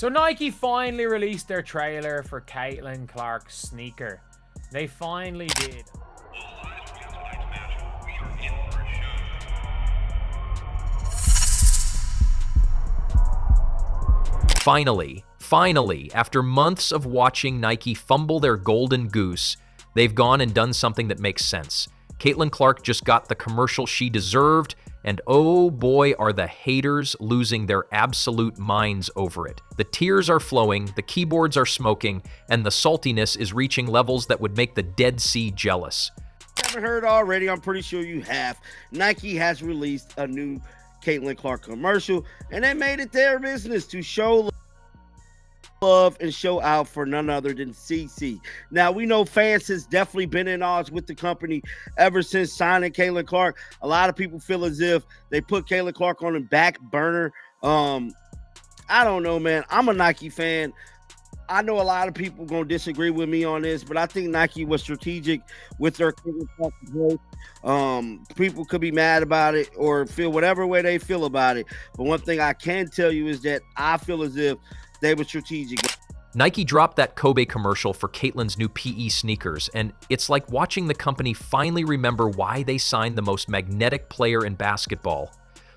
So Nike finally released their trailer for Caitlin Clark's sneaker. They finally did. Finally, after months of watching Nike fumble their golden goose, they've gone and done something that makes sense. Caitlin Clark just got the commercial she deserved, and oh boy, are the haters losing their absolute minds over it. The tears are flowing, the keyboards are smoking, and the saltiness is reaching levels that would make the Dead Sea jealous. If you haven't heard already, I'm pretty sure you have. Nike has released a new Caitlin Clark commercial, and they made it their business to show love and show out for none other than CC. Now, we know fans has definitely been in odds with the company ever since signing Caitlin Clark. A lot of people feel as if they put Caitlin Clark on the back burner. I don't know, man. I'm a Nike fan. I know a lot of people going to disagree with me on this, but I think Nike was strategic with their Caitlin Clark growth. People could be mad about it or feel whatever way they feel about it. But one thing I can tell you is that I feel as if they were strategic. Nike dropped that Kobe commercial for Caitlin's new PE sneakers, and it's like watching the company finally remember why they signed the most magnetic player in basketball.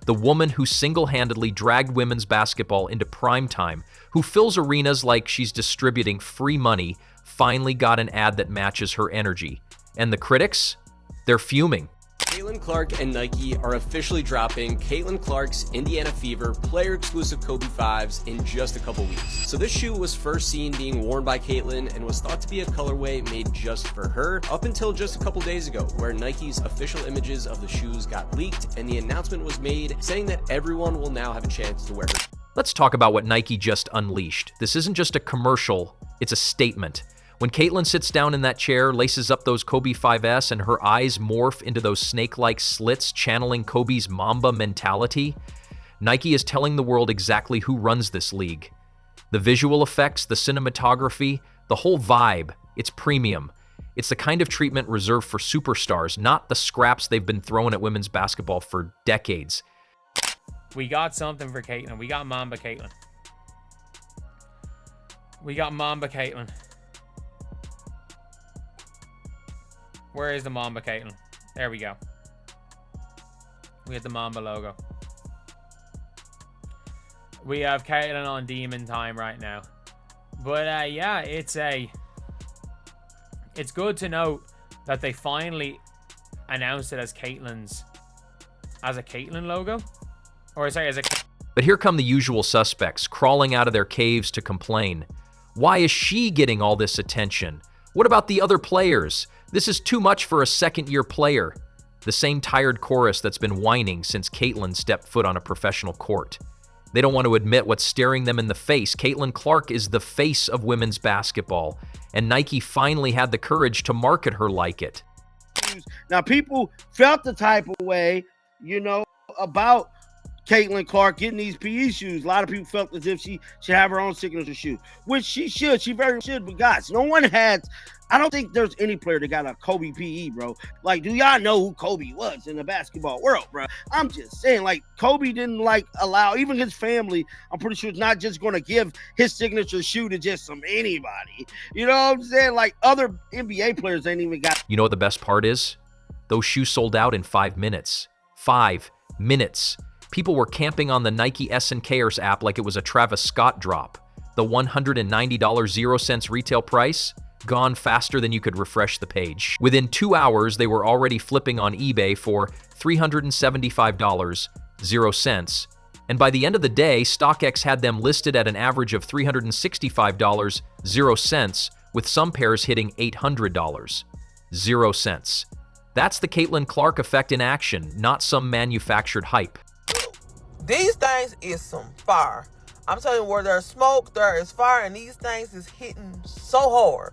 The woman who single-handedly dragged women's basketball into prime time, who fills arenas like she's distributing free money, finally got an ad that matches her energy. And the critics? They're fuming. Caitlin Clark and Nike are officially dropping Caitlin Clark's Indiana Fever player-exclusive Kobe 5s in just a couple weeks. So this shoe was first seen being worn by Caitlin and was thought to be a colorway made just for her up until just a couple days ago, where Nike's official images of the shoes got leaked and the announcement was made saying that everyone will now have a chance to wear her. Let's talk about what Nike just unleashed. This isn't just a commercial, it's a statement. When Caitlin sits down in that chair, laces up those Kobe 5S, and her eyes morph into those snake-like slits channeling Kobe's Mamba mentality, Nike is telling the world exactly who runs this league. The visual effects, the cinematography, the whole vibe, it's premium. It's the kind of treatment reserved for superstars, not the scraps they've been throwing at women's basketball for decades. We got something for Caitlin. We got Mamba Caitlin. We got Mamba Caitlin. Where is the Mamba Caitlin? There we go. We have the Mamba logo. We have Caitlin on demon time right now. But yeah, it's good to note that they finally announced it as Caitlin's, as a Caitlin logo. Or sorry, as a... But here come the usual suspects, crawling out of their caves to complain. Why is she getting all this attention? What about the other players? This is too much for a second-year player. The same tired chorus that's been whining since Caitlin stepped foot on a professional court. They don't want to admit what's staring them in the face. Caitlin Clark is the face of women's basketball, and Nike finally had the courage to market her like it. Now, people felt the type of way, about Caitlin Clark getting these PE shoes. A lot of people felt as if she should have her own signature shoe, which she should. She very should. But guys, I don't think there's any player that got a Kobe PE, bro. Like, do y'all know who Kobe was in the basketball world, bro? I'm just saying, like, Kobe didn't allow, even his family, I'm pretty sure, it's not just going to give his signature shoe to just anybody. You know what I'm saying? Like, other NBA players ain't even got. You know what the best part is? Those shoes sold out in 5 minutes. 5 minutes. People were camping on the Nike SNKers app like it was a Travis Scott drop. The $190 0 cents retail price? Gone faster than you could refresh the page. Within 2 hours, they were already flipping on eBay for $375 0 cents. And by the end of the day, StockX had them listed at an average of $365 0 cents, with some pairs hitting $800 0 cents. That's the Caitlin Clark effect in action, not some manufactured hype. These things is some fire. I'm telling you, where there's smoke, there is fire, and these things is hitting so hard.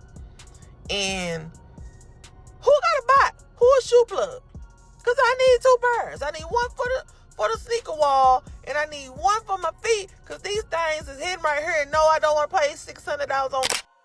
And who got a bot? Who a shoe plug? Because I need 2 pairs. I need one for the sneaker wall, and I need one for my feet, because these things is hitting right here. And no, I don't want to pay $600 on.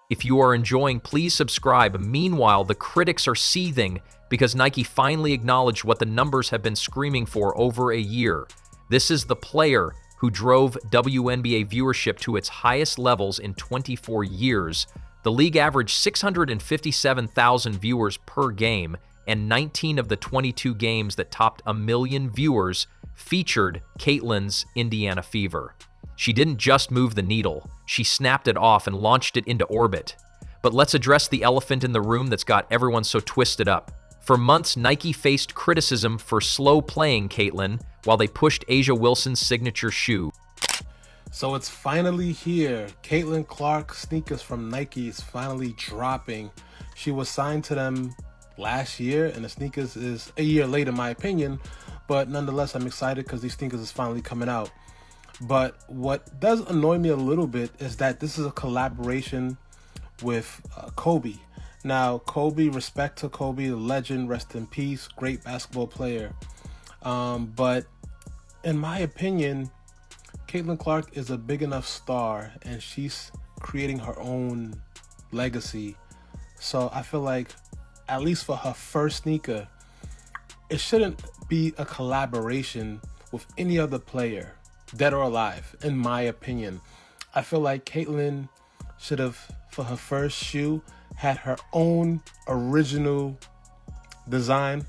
If you are enjoying, please subscribe. Meanwhile, the critics are seething because Nike finally acknowledged what the numbers have been screaming for over a year. This is the player, who drove WNBA viewership to its highest levels in 24 years. The league averaged 657,000 viewers per game, and 19 of the 22 games that topped 1 million viewers featured Caitlyn's Indiana Fever. She didn't just move the needle, she snapped it off and launched it into orbit. But let's address the elephant in the room that's got everyone so twisted up. For months, Nike faced criticism for slow playing Caitlyn while they pushed A'ja Wilson's signature shoe. So it's finally here. Caitlin Clark sneakers from Nike is finally dropping. She was signed to them last year, and the sneakers is a year late in my opinion, but nonetheless I'm excited because these sneakers is finally coming out. But what does annoy me a little bit is that this is a collaboration with Kobe. Now, Kobe, respect to Kobe, the legend, rest in peace, great basketball player. But in my opinion, Caitlin Clark is a big enough star and she's creating her own legacy. So I feel like, at least for her first sneaker, it shouldn't be a collaboration with any other player, dead or alive, in my opinion. I feel like Caitlin should have, for her first shoe, had her own original design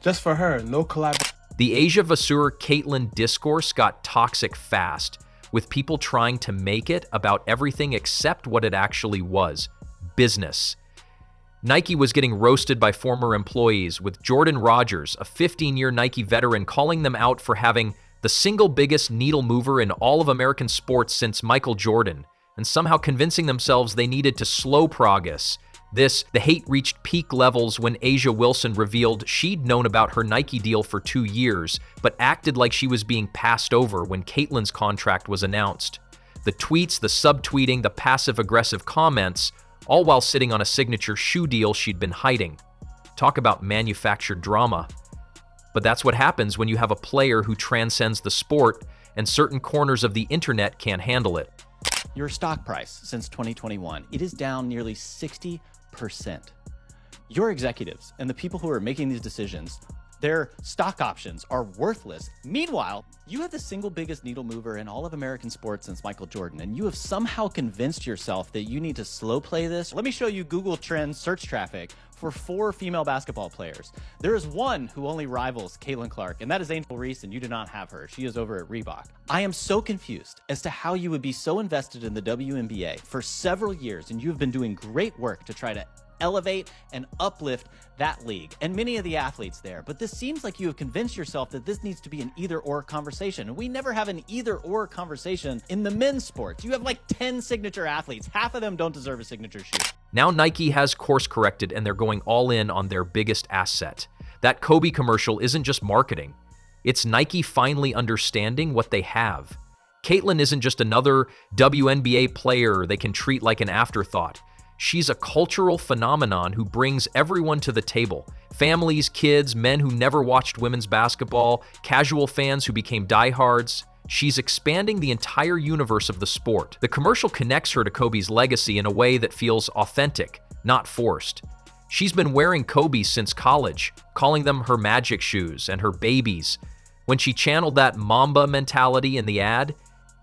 just for her, no collaboration. The A'ja Vasur-Caitlyn discourse got toxic fast, with people trying to make it about everything except what it actually was: business. Nike was getting roasted by former employees, with Jordan Rogers, a 15-year Nike veteran, calling them out for having the single biggest needle mover in all of American sports since Michael Jordan, and somehow convincing themselves they needed to slow progress. The hate reached peak levels when A'ja Wilson revealed she'd known about her Nike deal for 2 years, but acted like she was being passed over when Caitlyn's contract was announced. The tweets, the subtweeting, the passive-aggressive comments, all while sitting on a signature shoe deal she'd been hiding. Talk about manufactured drama. But that's what happens when you have a player who transcends the sport and certain corners of the internet can't handle it. Your stock price since 2021, it is down nearly 60%. Your executives and the people who are making these decisions, their stock options are worthless. Meanwhile, you have the single biggest needle mover in all of American sports since Michael Jordan, and you have somehow convinced yourself that you need to slow play this. Let me show you Google Trends search traffic for 4 female basketball players. There is one who only rivals Caitlin Clark, and that is Angel Reese, and you do not have her. She is over at Reebok. I am so confused as to how you would be so invested in the WNBA for several years, and you have been doing great work to try to elevate and uplift that league and many of the athletes there. But this seems like you have convinced yourself that this needs to be an either-or conversation. And we never have an either-or conversation in the men's sports. You have like 10 signature athletes. Half of them don't deserve a signature shoe. Now Nike has course corrected and they're going all in on their biggest asset. That Kobe commercial isn't just marketing. It's Nike finally understanding what they have. Caitlyn isn't just another WNBA player they can treat like an afterthought. She's a cultural phenomenon who brings everyone to the table. Families, kids, men who never watched women's basketball, casual fans who became diehards. She's expanding the entire universe of the sport. The commercial connects her to Kobe's legacy in a way that feels authentic, not forced. She's been wearing Kobe since college, calling them her magic shoes and her babies. When she channeled that Mamba mentality in the ad,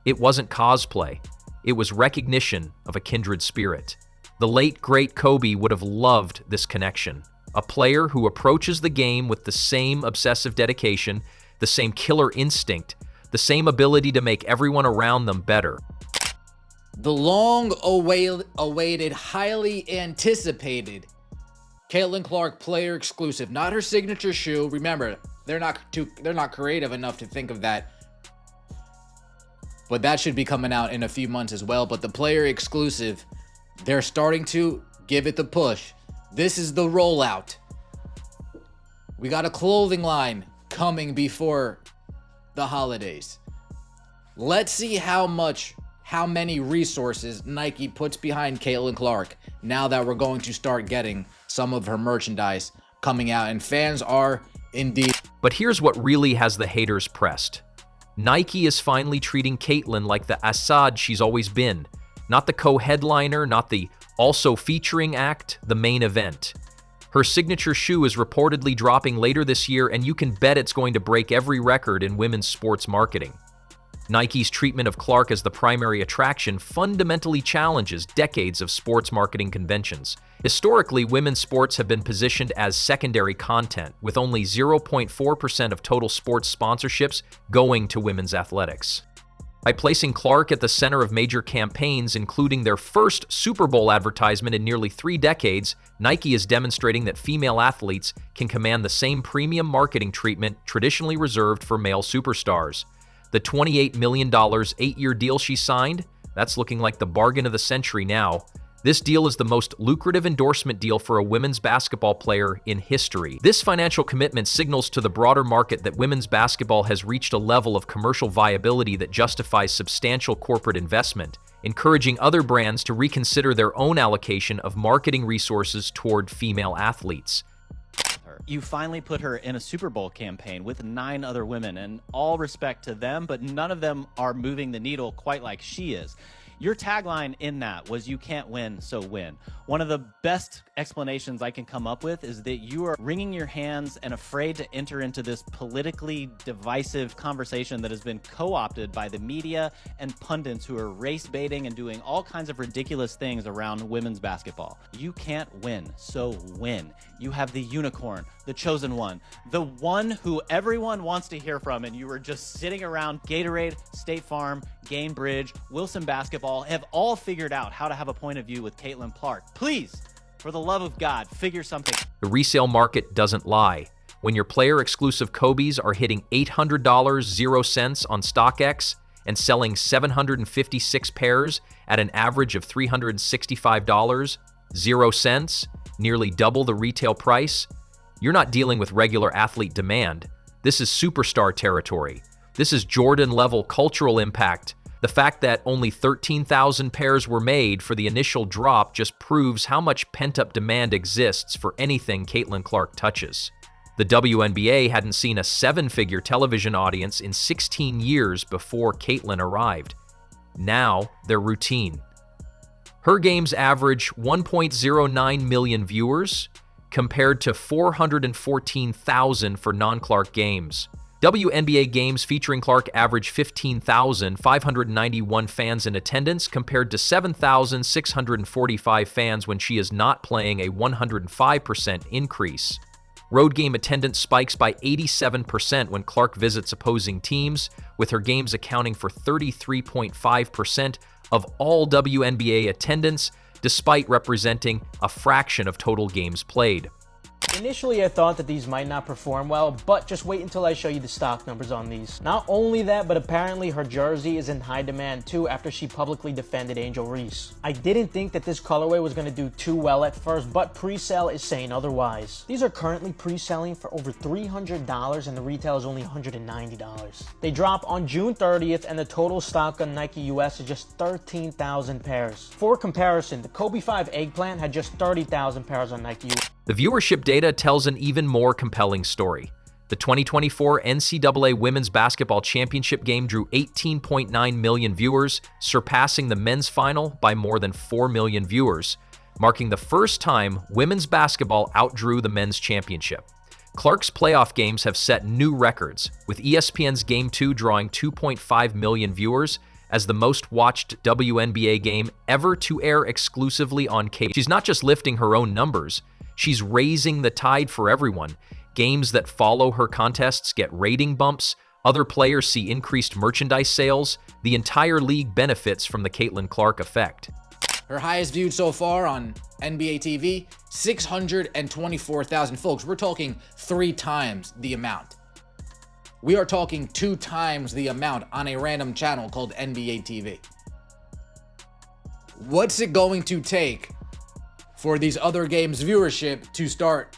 it wasn't cosplay. It was recognition of a kindred spirit. The late, great Kobe would have loved this connection. A player who approaches the game with the same obsessive dedication, the same killer instinct, the same ability to make everyone around them better. The long-awaited, highly anticipated Caitlin Clark player exclusive, not her signature shoe. Remember, they're not creative enough to think of that. But that should be coming out in a few months as well. But the player exclusive, they're starting to give it the push. This is the rollout. We got a clothing line coming before the holidays. Let's see how many resources Nike puts behind Caitlin Clark now that we're going to start getting some of her merchandise coming out, and fans are indeed. But here's what really has the haters pressed. Nike is finally treating Caitlyn like the Assad she's always been. Not the co-headliner, not the also featuring act, the main event. Her signature shoe is reportedly dropping later this year, and you can bet it's going to break every record in women's sports marketing. Nike's treatment of Clark as the primary attraction fundamentally challenges decades of sports marketing conventions. Historically, women's sports have been positioned as secondary content, with only 0.4% of total sports sponsorships going to women's athletics. By placing Clark at the center of major campaigns, including their first Super Bowl advertisement in nearly 3 decades, Nike is demonstrating that female athletes can command the same premium marketing treatment traditionally reserved for male superstars. The $28 million 8-year deal she signed, that's looking like the bargain of the century now. This deal is the most lucrative endorsement deal for a women's basketball player in history. This financial commitment signals to the broader market that women's basketball has reached a level of commercial viability that justifies substantial corporate investment, encouraging other brands to reconsider their own allocation of marketing resources toward female athletes. You finally put her in a Super Bowl campaign with 9 other women, and all respect to them, but none of them are moving the needle quite like she is. Your tagline in that was "You can't win, so win." One of the best explanations I can come up with is that you are wringing your hands and afraid to enter into this politically divisive conversation that has been co-opted by the media and pundits who are race baiting and doing all kinds of ridiculous things around women's basketball. You can't win, so win. You have the unicorn, the chosen one, the one who everyone wants to hear from, and you were just sitting around Gatorade, State Farm, Gainbridge, Wilson Basketball, have all figured out how to have a point of view with Caitlin Clark. Please, for the love of God, figure something. The resale market doesn't lie. When your player-exclusive Kobe's are hitting $800 0 cents on StockX and selling 756 pairs at an average of $365 0 cents, nearly double the retail price, you're not dealing with regular athlete demand. This is superstar territory. This is Jordan-level cultural impact. The fact that only 13,000 pairs were made for the initial drop just proves how much pent-up demand exists for anything Caitlin Clark touches. The WNBA hadn't seen a 7-figure television audience in 16 years before Caitlin arrived. Now, they're routine. Her games average 1.09 million viewers, compared to 414,000 for non-Clark games. WNBA games featuring Clark average 15,591 fans in attendance compared to 7,645 fans when she is not playing, a 105% increase. Road game attendance spikes by 87% when Clark visits opposing teams, with her games accounting for 33.5% of all WNBA attendance, despite representing a fraction of total games played. Initially, I thought that these might not perform well, but just wait until I show you the stock numbers on these. Not only that, but apparently her jersey is in high demand too after she publicly defended Angel Reese. I didn't think that this colorway was going to do too well at first, but pre-sale is saying otherwise. These are currently pre-selling for over $300 and the retail is only $190. They drop on June 30th and the total stock on Nike US is just 13,000 pairs. For comparison, the Kobe 5 Eggplant had just 30,000 pairs on Nike US. The viewership data tells an even more compelling story. The 2024 NCAA Women's Basketball Championship game drew 18.9 million viewers, surpassing the men's final by more than 4 million viewers, marking the first time women's basketball outdrew the men's championship. Clark's playoff games have set new records, with ESPN's Game 2 drawing 2.5 million viewers as the most watched WNBA game ever to air exclusively on cable. She's not just lifting her own numbers, she's raising the tide for everyone. Games that follow her contests get rating bumps, other players see increased merchandise sales, the entire league benefits from the Caitlin Clark effect. Her highest viewed so far on NBA TV, 624,000 folks. We're talking 3 times the amount. We are talking 2 times the amount on a random channel called NBA TV. What's it going to take for these other games' viewership to start?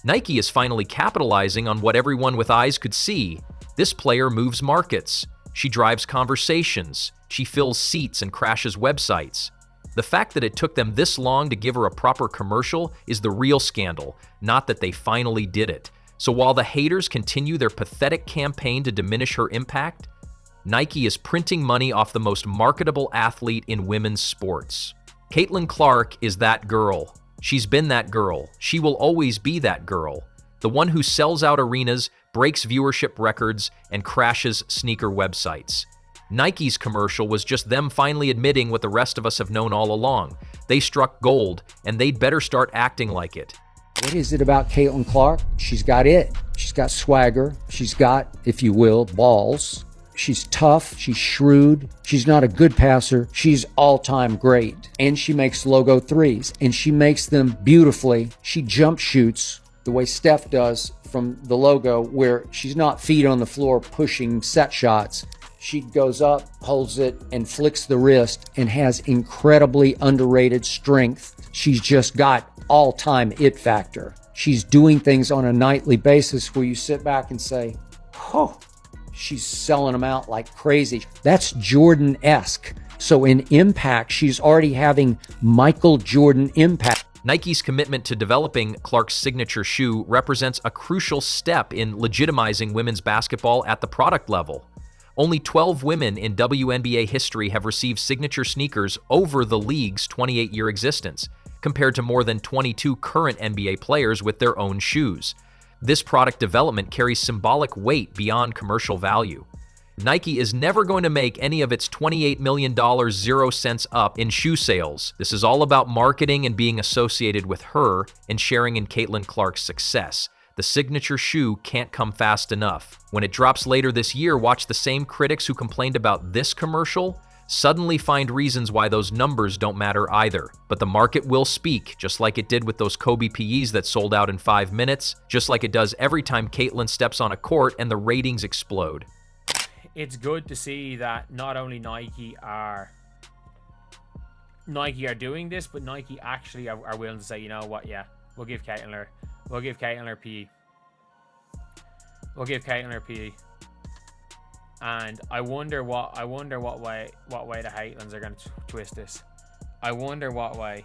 Nike is finally capitalizing on what everyone with eyes could see. This player moves markets. She drives conversations. She fills seats and crashes websites. The fact that it took them this long to give her a proper commercial is the real scandal, not that they finally did it. So while the haters continue their pathetic campaign to diminish her impact, Nike is printing money off the most marketable athlete in women's sports. Caitlin Clark is that girl. She's been that girl. She will always be that girl. The one who sells out arenas, breaks viewership records, and crashes sneaker websites. Nike's commercial was just them finally admitting what the rest of us have known all along. They struck gold, and they'd better start acting like it. What is it about Caitlin Clark? She's got it. She's got swagger. She's got, if you will, balls. She's tough. She's shrewd. She's not a good passer. She's all-time great. And she makes logo threes, and she makes them beautifully. She jump shoots the way Steph does from the logo, where she's not feet on the floor pushing set shots. She goes up, holds it, and flicks the wrist, and has incredibly underrated strength. She's just got all-time it factor. She's doing things on a nightly basis where you sit back and say, oh, she's selling them out like crazy. That's Jordan-esque. So in impact, she's already having Michael Jordan impact. Nike's commitment to developing Clark's signature shoe represents a crucial step in legitimizing women's basketball at the product level. Only 12 women in WNBA history have received signature sneakers over the league's 28-year existence, compared to more than 22 current NBA players with their own shoes. This product development carries symbolic weight beyond commercial value. Nike is never going to make any of its $28 million 0 cents up in shoe sales. This is all about marketing and being associated with her and sharing in Caitlin Clark's success. The signature shoe can't come fast enough. When it drops later this year, watch the same critics who complained about this commercial suddenly find reasons why those numbers don't matter either. But the market will speak, just like it did with those Kobe PEs that sold out in 5 minutes, just like it does every time Caitlin steps on a court and the ratings explode. It's good to see that not only Nike are doing this, but Nike actually are willing to say, you know what, yeah, we'll give Caitlin her PE. We'll give Caitlin her PE. And I wonder what way the Haitlins are going to twist this. I wonder what way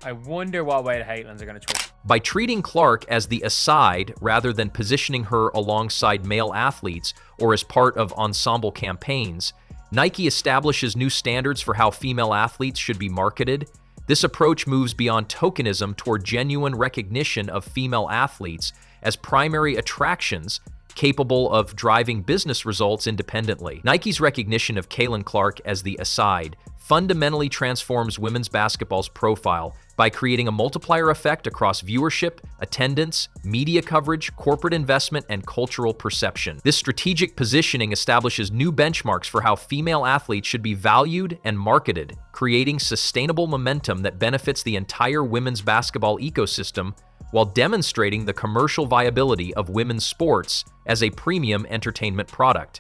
the Haitlins are going to twist. By treating Clark as the aside rather than positioning her alongside male athletes or as part of ensemble campaigns, Nike establishes new standards for how female athletes should be marketed. This approach moves beyond tokenism toward genuine recognition of female athletes as primary attractions capable of driving business results independently. Nike's recognition of Caitlin Clark as the aside fundamentally transforms women's basketball's profile by creating a multiplier effect across viewership, attendance, media coverage, corporate investment, and cultural perception. This strategic positioning establishes new benchmarks for how female athletes should be valued and marketed, creating sustainable momentum that benefits the entire women's basketball ecosystem while demonstrating the commercial viability of women's sports as a premium entertainment product.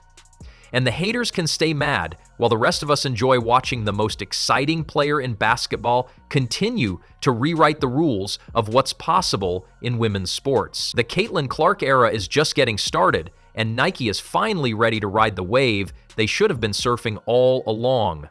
And the haters can stay mad while the rest of us enjoy watching the most exciting player in basketball continue to rewrite the rules of what's possible in women's sports. The Caitlin Clark era is just getting started, and Nike is finally ready to ride the wave they should have been surfing all along.